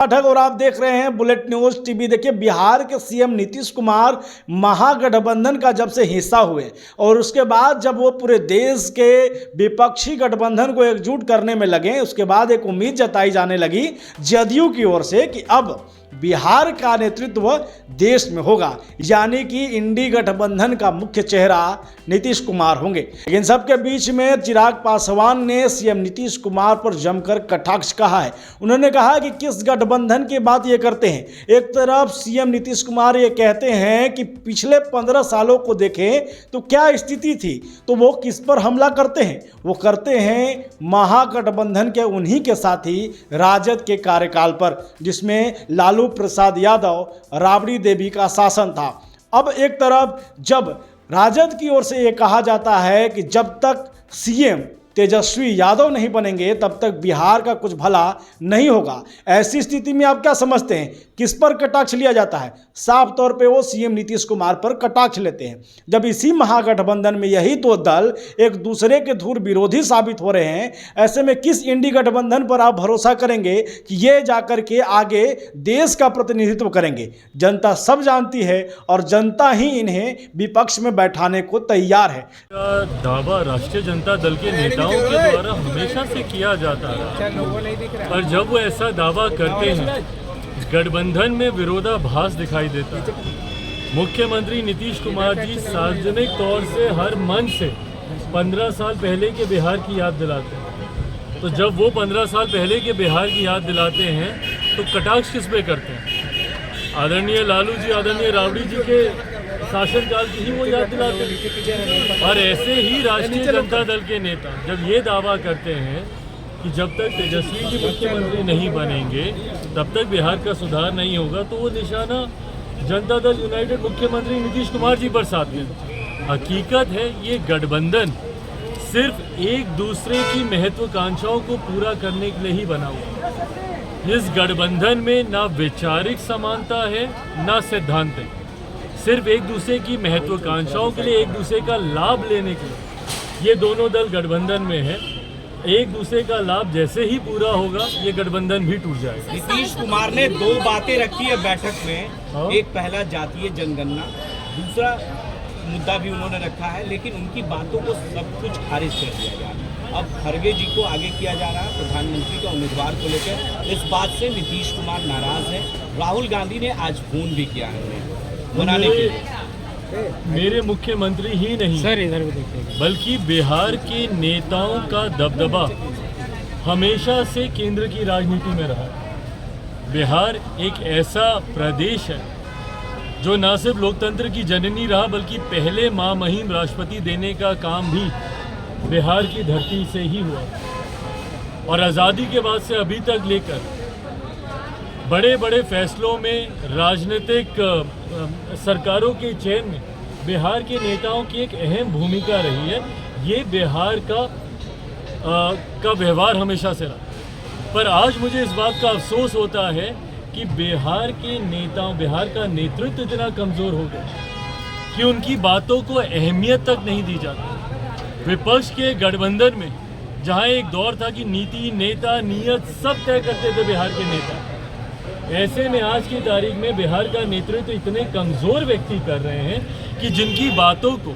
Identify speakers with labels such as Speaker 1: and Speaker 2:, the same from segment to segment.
Speaker 1: पाठक और आप देख रहे हैं बुलेट न्यूज टीवी। देखिए, बिहार के सीएम नीतीश कुमार महागठबंधन का जब से हिस्सा हुए और उसके बाद जब वो पूरे देश के विपक्षी गठबंधन को एकजुट करने में लगे, उसके बाद एक उम्मीद जताई जाने लगी जदयू की ओर से कि अब बिहार का नेतृत्व देश में होगा, यानी कि इंडी गठबंधन का मुख्य चेहरा नीतीश कुमार होंगे। लेकिन सबके बीच में चिराग पासवान ने सीएम नीतीश कुमार पर जमकर कटाक्ष कहा है। उन्होंने कहा कि किस गठबंधन की बात ये करते हैं। एक तरफ सीएम नीतीश कुमार ये कहते हैं कि पिछले 15 सालों को देखें तो क्या स्थिति थी, तो वो किस पर हमला करते हैं? वो करते हैं महागठबंधन के उन्हीं के साथी राजद के कार्यकाल पर, जिसमें लालू प्रसाद यादव, राबड़ी देवी का शासन था। अब एक तरफ जब राजद की ओर से यह कहा जाता है कि जब तक सीएम तेजस्वी यादव नहीं बनेंगे तब तक बिहार का कुछ भला नहीं होगा। ऐसी स्थिति में आप क्या समझते हैं, किस पर कटाक्ष लिया जाता है? साफ तौर पे वो सीएम नीतीश कुमार पर कटाक्ष लेते हैं। जब इसी महागठबंधन में यही दो दल एक दूसरे के धुर विरोधी साबित हो रहे हैं, ऐसे में किस इंडी गठबंधन पर आप भरोसा करेंगे कि ये जाकर के आगे देश का प्रतिनिधित्व करेंगे? जनता सब जानती है और जनता ही इन्हें विपक्ष में बैठाने को तैयार है।
Speaker 2: दावा राष्ट्रीय जनता दल के नेताओं के द्वारा हमेशा से किया जाता है, पर जब वो ऐसा दावा करते हैं गठबंधन में विरोधाभास दिखाई देता है। मुख्यमंत्री नीतीश कुमार जी सार्वजनिक तौर से हर मंच से 15 साल पहले के बिहार की याद दिलाते हैं। तो जब वो 15 साल पहले के बिहार की याद दिलाते हैं तो कटाक्ष किस पे करते हैं? आदरणीय लालू जी, आदरणीय राबड़ी जी के शासनकाल की ही वो याद दिलाते हैं। और ऐसे ही राष्ट्रीय जनता दल के नेता जब ये दावा करते हैं कि जब तक तेजस्वी जी मुख्यमंत्री नहीं बनेंगे तब तक बिहार का सुधार नहीं होगा, तो वो निशाना जनता दल यूनाइटेड मुख्यमंत्री नीतीश कुमार जी पर साधते हैं। हकीकत है ये गठबंधन सिर्फ एक दूसरे की महत्वाकांक्षाओं को पूरा करने के लिए ही बना हुआ। इस गठबंधन में ना वैचारिक समानता है ना सिद्धांत है। सिर्फ एक दूसरे की महत्वाकांक्षाओं के लिए, एक दूसरे का लाभ लेने के लिए ये दोनों दल गठबंधन में है। एक दूसरे का लाभ जैसे ही पूरा होगा ये गठबंधन भी टूट जाएगा।
Speaker 3: नीतीश कुमार ने दो बातें रखी है बैठक में। एक पहला जातीय जनगणना, दूसरा मुद्दा भी उन्होंने रखा है, लेकिन उनकी बातों को सब कुछ खारिज कर दिया जा रहा है। अब खड़गे जी को आगे किया जा रहा है प्रधानमंत्री का उम्मीदवार को लेकर। इस बात से नीतीश कुमार नाराज है। राहुल गांधी ने आज फोन भी किया है मनाने के लिए।
Speaker 2: मेरे मुख्यमंत्री ही नहीं सर, इधर भी देखिए, बल्कि बिहार के नेताओं का दबदबा हमेशा से केंद्र की राजनीति में रहा है। बिहार एक ऐसा प्रदेश है जो न सिर्फ लोकतंत्र की जननी रहा, बल्कि पहले महामहिम राष्ट्रपति देने का काम भी बिहार की धरती से ही हुआ। और आज़ादी के बाद से अभी तक लेकर बड़े बड़े फैसलों में, राजनीतिक सरकारों के चयन में बिहार के नेताओं की एक अहम भूमिका रही है। ये बिहार का व्यवहार हमेशा से रहा। पर आज मुझे इस बात का अफसोस होता है कि बिहार के नेताओं, बिहार का नेतृत्व इतना कमज़ोर हो गया कि उनकी बातों को अहमियत तक नहीं दी जाती। विपक्ष के गठबंधन में जहाँ एक दौर था कि नीति, नेता, नीयत सब तय करते थे बिहार के नेता, ऐसे में आज की तारीख में बिहार का नेतृत्व इतने कमज़ोर व्यक्ति कर रहे हैं कि जिनकी बातों को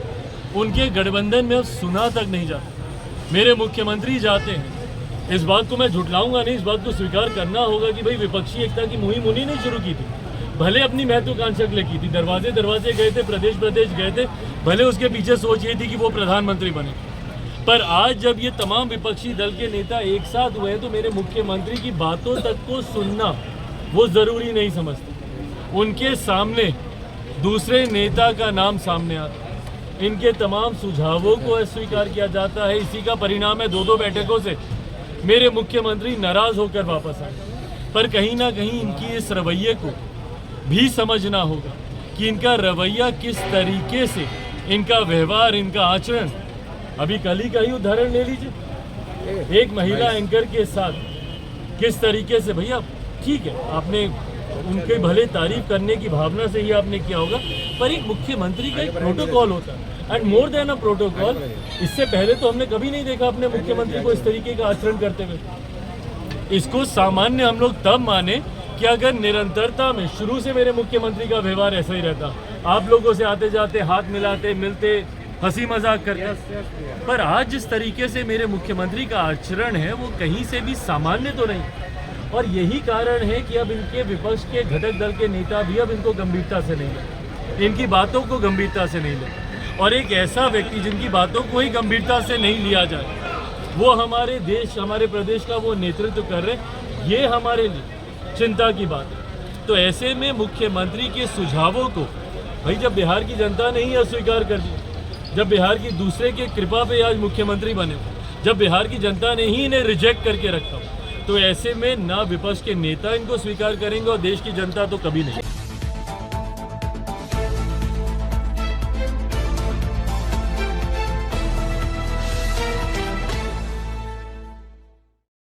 Speaker 2: उनके गठबंधन में अब सुना तक नहीं जाता। मेरे मुख्यमंत्री जाते हैं, इस बात को मैं झुठलाऊंगा नहीं, इस बात को स्वीकार करना होगा कि भाई विपक्षी एकता की मुहिम उन्हीं ने शुरू की थी। भले अपनी महत्वाकांक्षा के लिए की थी, दरवाजे दरवाजे गए थे, प्रदेश प्रदेश गए थे, भले उसके पीछे सोच ये थी कि वो प्रधानमंत्री बने। पर आज जब ये तमाम विपक्षी दल के नेता एक साथ हुए हैं तो मेरे मुख्यमंत्री की बातों तक को सुनना वो ज़रूरी नहीं समझते। उनके सामने दूसरे नेता का नाम सामने आता है, इनके तमाम सुझावों को अस्वीकार किया जाता है। इसी का परिणाम है 2-2 बैठकों से मेरे मुख्यमंत्री नाराज़ होकर वापस आए। पर कहीं ना कहीं इनकी इस रवैये को भी समझना होगा कि इनका रवैया किस तरीके से, इनका व्यवहार, इनका आचरण। अभी कल ही का ही उदाहरण ले लीजिए, एक महिला एंकर के साथ किस तरीके से, भैया ठीक है आपने उनके भले तारीफ करने की भावना से ही आपने किया होगा, पर एक मुख्यमंत्री का एक प्रोटोकॉल होता है and more than a protocol. इससे पहले तो हमने कभी नहीं देखा अपने मुख्यमंत्री को इस तरीके का आचरण करते हुए। इसको सामान्य हम लोग तब माने कि अगर निरंतरता में शुरू से मेरे मुख्यमंत्री का व्यवहार ऐसा ही रहता, आप लोगों से आते जाते हाथ मिलाते मिलते हंसी मजाक करते, पर आज जिस तरीके से मेरे मुख्यमंत्री का आचरण है वो कहीं से भी सामान्य तो नहीं। और यही कारण है कि अब इनके विपक्ष के घटक दल के नेता भी अब इनको गंभीरता से नहीं ले, इनकी बातों को गंभीरता से नहीं ले। और एक ऐसा व्यक्ति जिनकी बातों को ही गंभीरता से नहीं लिया जाए, वो हमारे देश हमारे प्रदेश का वो नेतृत्व कर रहे, ये हमारे लिए चिंता की बात है। तो ऐसे में मुख्यमंत्री के सुझावों को भाई जब बिहार की जनता ने ही अस्वीकार कर दिया, जब बिहार की दूसरे के कृपा पे आज मुख्यमंत्री बने, जब बिहार की जनता ने ही इन्हें रिजेक्ट करके रखा, तो ऐसे में ना विपक्ष के नेता इनको स्वीकार करेंगे और देश की जनता तो कभी नहीं।